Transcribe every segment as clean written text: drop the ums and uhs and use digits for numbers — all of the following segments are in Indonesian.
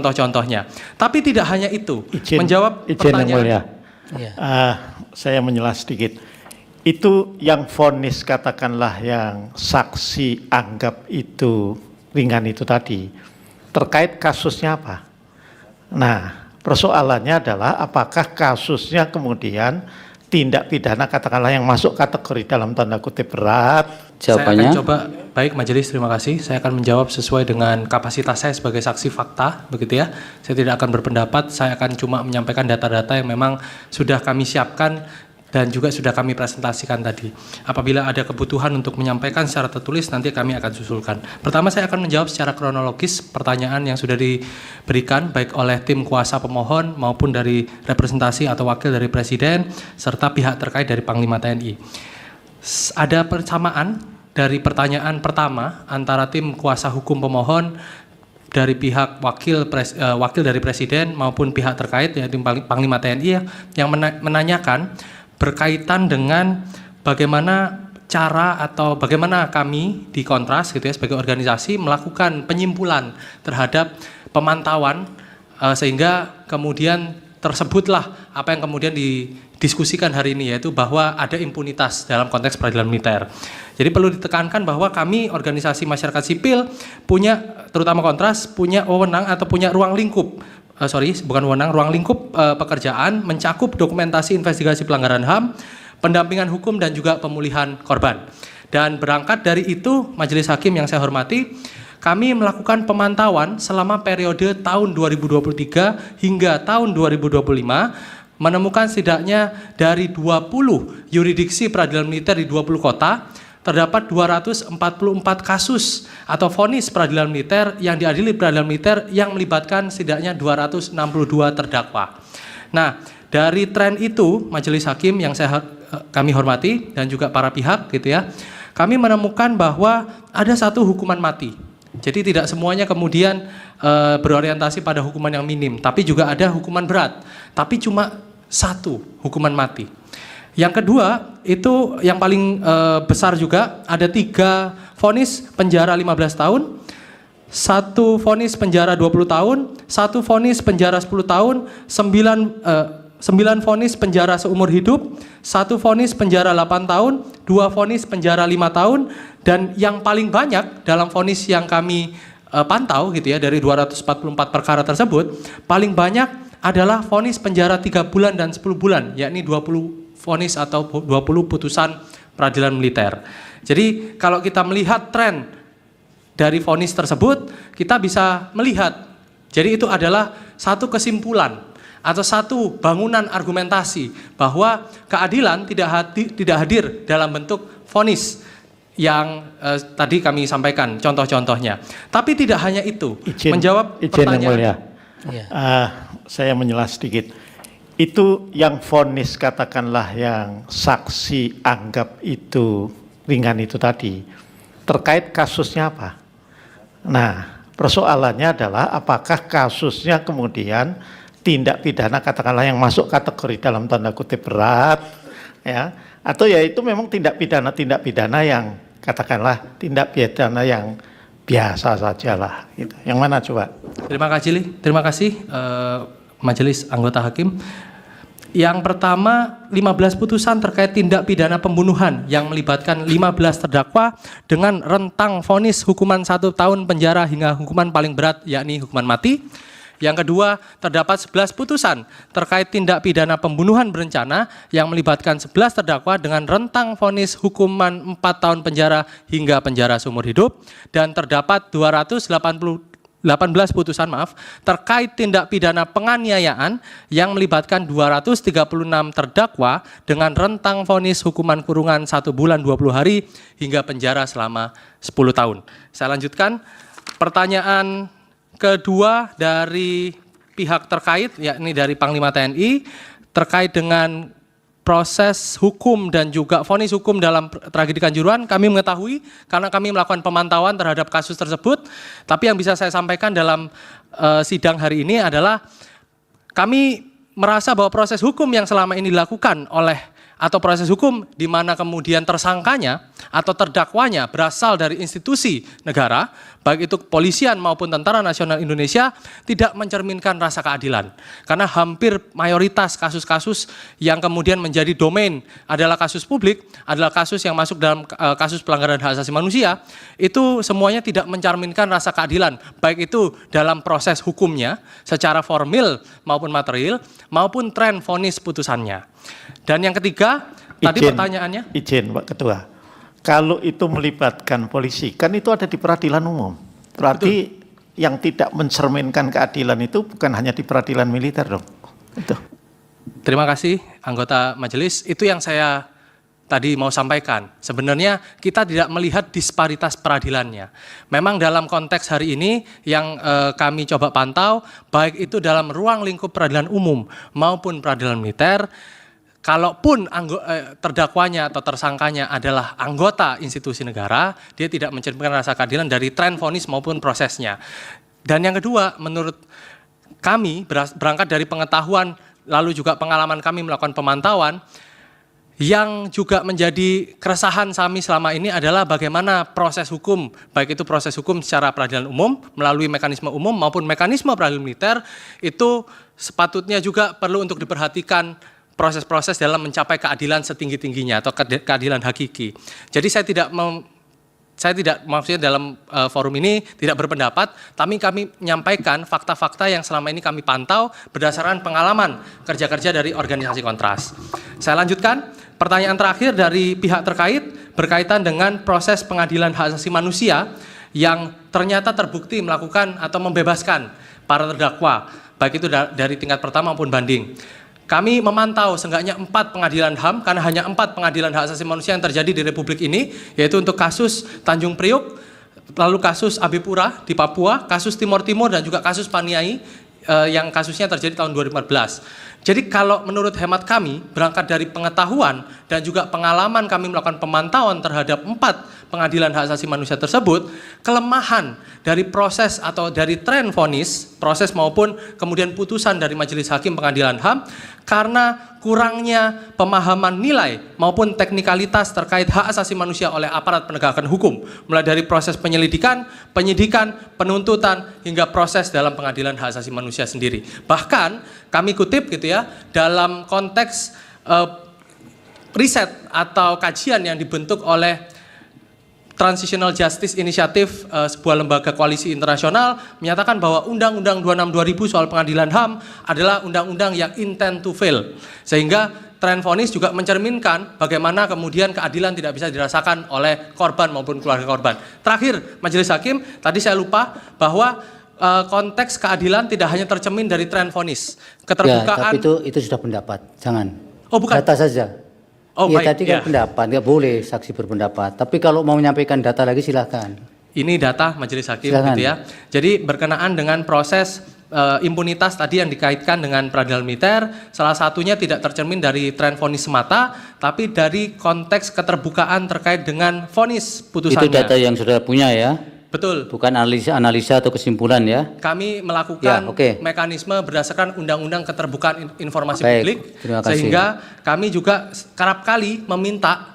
contoh-contohnya. Tapi tidak hanya itu, menjawab izin pertanyaan. Yang mulia. Saya menjelas sedikit. Itu yang vonis katakanlah yang saksi anggap itu ringan itu tadi, terkait kasusnya apa? Nah, persoalannya adalah apakah kasusnya kemudian tindak pidana katakanlah yang masuk kategori dalam tanda kutip berat. Saya Jawabannya? akan coba, baik majelis, terima kasih. Saya akan menjawab sesuai dengan kapasitas saya sebagai saksi fakta, begitu ya. Saya tidak akan berpendapat, saya akan cuma menyampaikan data-data yang memang sudah kami siapkan dan juga sudah kami presentasikan tadi. Apabila ada kebutuhan untuk menyampaikan secara tertulis, nanti kami akan susulkan. Pertama, saya akan menjawab secara kronologis pertanyaan yang sudah diberikan baik oleh tim kuasa pemohon maupun dari representasi atau wakil dari Presiden serta pihak terkait dari Panglima TNI. Ada persamaan dari pertanyaan pertama antara tim kuasa hukum pemohon dari pihak wakil dari Presiden maupun pihak terkait yaitu Panglima TNI yang menanyakan berkaitan dengan bagaimana cara atau bagaimana kami di Kontras gitu ya sebagai organisasi melakukan penyimpulan terhadap pemantauan sehingga kemudian tersebutlah apa yang kemudian didiskusikan hari ini, yaitu bahwa ada impunitas dalam konteks peradilan militer. Jadi perlu ditekankan bahwa kami organisasi masyarakat sipil punya, terutama Kontras, punya wewenang atau punya ruang lingkup ruang lingkup pekerjaan mencakup dokumentasi investigasi pelanggaran HAM, pendampingan hukum dan juga pemulihan korban. Dan berangkat dari itu, Majelis Hakim yang saya hormati, kami melakukan pemantauan selama periode tahun 2023 hingga tahun 2025, menemukan setidaknya dari 20 yurisdiksi peradilan militer di 20 kota, terdapat 244 kasus atau vonis peradilan militer yang diadili peradilan militer yang melibatkan setidaknya 262 terdakwa. Nah, dari tren itu, Majelis Hakim yang kami hormati dan juga para pihak gitu ya, kami menemukan bahwa ada satu hukuman mati. Jadi tidak semuanya kemudian berorientasi pada hukuman yang minim, tapi juga ada hukuman berat, tapi cuma satu hukuman mati. Yang kedua, itu yang paling besar juga, ada 3 vonis penjara 15 tahun, 1 vonis penjara 20 tahun, 1 vonis penjara 10 tahun, 9 vonis penjara seumur hidup, 1 vonis penjara 8 tahun, 2 vonis penjara 5 tahun, dan yang paling banyak dalam vonis yang kami pantau gitu ya, dari 244 perkara tersebut, paling banyak adalah vonis penjara 3 bulan dan 10 bulan, yakni 20 vonis atau 20 putusan peradilan militer. Jadi kalau kita melihat tren dari vonis tersebut, kita bisa melihat, jadi itu adalah satu kesimpulan atau satu bangunan argumentasi bahwa keadilan tidak hadir dalam bentuk vonis yang tadi kami sampaikan contoh-contohnya. Tapi tidak hanya itu, menjawab pertanyaan. Yang mulia. Saya menjelas sedikit. Itu yang vonis katakanlah yang saksi anggap itu ringan itu tadi, terkait kasusnya apa? Nah, persoalannya adalah apakah kasusnya kemudian tindak pidana katakanlah yang masuk kategori dalam tanda kutip berat, ya, atau ya itu memang tindak pidana yang katakanlah tindak pidana yang biasa sajalah gitu. Yang mana coba? Terima kasih Majelis Anggota Hakim. Yang pertama, 15 putusan terkait tindak pidana pembunuhan yang melibatkan 15 terdakwa dengan rentang vonis hukuman 1 tahun penjara hingga hukuman paling berat yakni hukuman mati. Yang kedua, terdapat 11 putusan terkait tindak pidana pembunuhan berencana yang melibatkan 11 terdakwa dengan rentang vonis hukuman 4 tahun penjara hingga penjara seumur hidup, dan terdapat 18 putusan terkait tindak pidana penganiayaan yang melibatkan 236 terdakwa dengan rentang vonis hukuman kurungan 1 bulan 20 hari hingga penjara selama 10 tahun. Saya lanjutkan, pertanyaan kedua dari pihak terkait, yakni dari Panglima TNI, terkait dengan proses hukum dan juga vonis hukum dalam tragedi Kanjuruhan. Kami mengetahui karena kami melakukan pemantauan terhadap kasus tersebut, tapi yang bisa saya sampaikan dalam sidang hari ini adalah kami merasa bahwa proses hukum yang selama ini dilakukan oleh atau proses hukum di mana kemudian tersangkanya atau terdakwanya berasal dari institusi negara, baik itu kepolisian maupun Tentara Nasional Indonesia, tidak mencerminkan rasa keadilan. Karena hampir mayoritas kasus-kasus yang kemudian menjadi domain adalah kasus publik, adalah kasus yang masuk dalam kasus pelanggaran hak asasi manusia, itu semuanya tidak mencerminkan rasa keadilan, baik itu dalam proses hukumnya secara formil maupun material, maupun tren vonis putusannya. Dan yang ketiga, tadi pertanyaannya. Izin Pak Ketua, kalau itu melibatkan polisi, kan itu ada di peradilan umum. Berarti betul, yang tidak mencerminkan keadilan itu bukan hanya di peradilan militer dong. Itu. Terima kasih anggota majelis, itu yang saya tadi mau sampaikan. Sebenarnya kita tidak melihat disparitas peradilannya. Memang dalam konteks hari ini yang kami coba pantau, baik itu dalam ruang lingkup peradilan umum maupun peradilan militer, kalaupun terdakwanya atau tersangkanya adalah anggota institusi negara, dia tidak mencerminkan rasa keadilan dari tren vonis maupun prosesnya. Dan yang kedua, menurut kami berangkat dari pengetahuan lalu juga pengalaman kami melakukan pemantauan, yang juga menjadi keresahan kami selama ini adalah bagaimana proses hukum, baik itu proses hukum secara peradilan umum melalui mekanisme umum maupun mekanisme peradilan militer, itu sepatutnya juga perlu untuk diperhatikan proses-proses dalam mencapai keadilan setinggi-tingginya atau keadilan hakiki. Jadi saya tidak maksudnya dalam forum ini tidak berpendapat, tapi kami menyampaikan fakta-fakta yang selama ini kami pantau berdasarkan pengalaman kerja-kerja dari organisasi Kontras. Saya lanjutkan, pertanyaan terakhir dari pihak terkait berkaitan dengan proses pengadilan hak asasi manusia yang ternyata terbukti melakukan atau membebaskan para terdakwa, baik itu dari tingkat pertama maupun banding. Kami memantau seenggaknya 4 pengadilan HAM, karena hanya 4 pengadilan hak asasi manusia yang terjadi di Republik ini, yaitu untuk kasus Tanjung Priok, lalu kasus Abipura di Papua, kasus Timor Timur, dan juga kasus Paniai yang kasusnya terjadi tahun 2014. Jadi kalau menurut hemat kami, berangkat dari pengetahuan dan juga pengalaman kami melakukan pemantauan terhadap 4 pengadilan hak asasi manusia tersebut, kelemahan dari proses atau dari tren vonis, proses maupun kemudian putusan dari majelis hakim pengadilan HAM, karena kurangnya pemahaman nilai maupun teknikalitas terkait hak asasi manusia oleh aparat penegakan hukum, mulai dari proses penyelidikan, penyidikan, penuntutan, hingga proses dalam pengadilan hak asasi manusia sendiri. Bahkan kami kutip gitu ya, dalam konteks riset atau kajian yang dibentuk oleh Transitional Justice Initiative, sebuah lembaga koalisi internasional, menyatakan bahwa Undang-Undang 26 2000 soal pengadilan HAM adalah undang-undang yang intend to fail. Sehingga tren vonis juga mencerminkan bagaimana kemudian keadilan tidak bisa dirasakan oleh korban maupun keluarga korban. Terakhir, majelis hakim, tadi saya lupa bahwa konteks keadilan tidak hanya tercermin dari tren vonis. Keterbukaan. Ya, tapi itu sudah pendapat, jangan. Oh, bukan. Data saja. Oh, ya, baik, tadi kan pendapat, nggak boleh saksi berpendapat. Tapi kalau mau menyampaikan data lagi silahkan. Ini data majelis hakim Silakan. gitu ya. Jadi berkenaan dengan proses impunitas tadi yang dikaitkan dengan peradilan militer, salah satunya tidak tercermin dari tren vonis semata, tapi dari konteks keterbukaan terkait dengan vonis putusannya. Itu data yang sudah punya ya? Betul. Bukan analisa atau kesimpulan ya? Kami melakukan Ya, mekanisme berdasarkan Undang-Undang Keterbukaan Informasi Baik, Publik, terima kasih. sehingga kami juga kerap kali meminta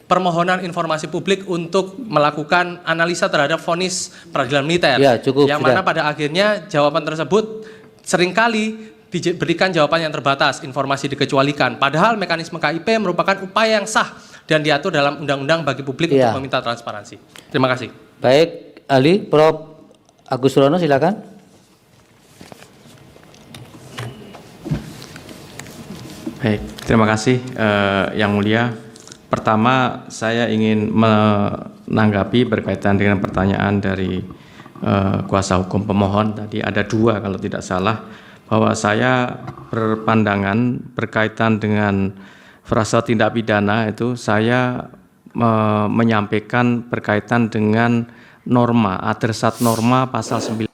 permohonan informasi publik untuk melakukan analisa terhadap vonis peradilan militer. Ya, cukup, yang sudah. mana pada akhirnya jawaban tersebut seringkali diberikan jawaban yang terbatas, informasi dikecualikan. Padahal mekanisme KIP merupakan upaya yang sah dan diatur dalam undang-undang bagi publik Ya. untuk meminta transparansi. Terima kasih. Baik, ahli Prof. Agus Surono silakan. Baik, terima kasih Yang Mulia. Pertama, saya ingin menanggapi berkaitan dengan pertanyaan dari kuasa hukum pemohon. Tadi ada 2 kalau tidak salah, bahwa saya berpandangan berkaitan dengan frasa tindak pidana itu saya menyampaikan berkaitan dengan norma, adresat norma pasal 9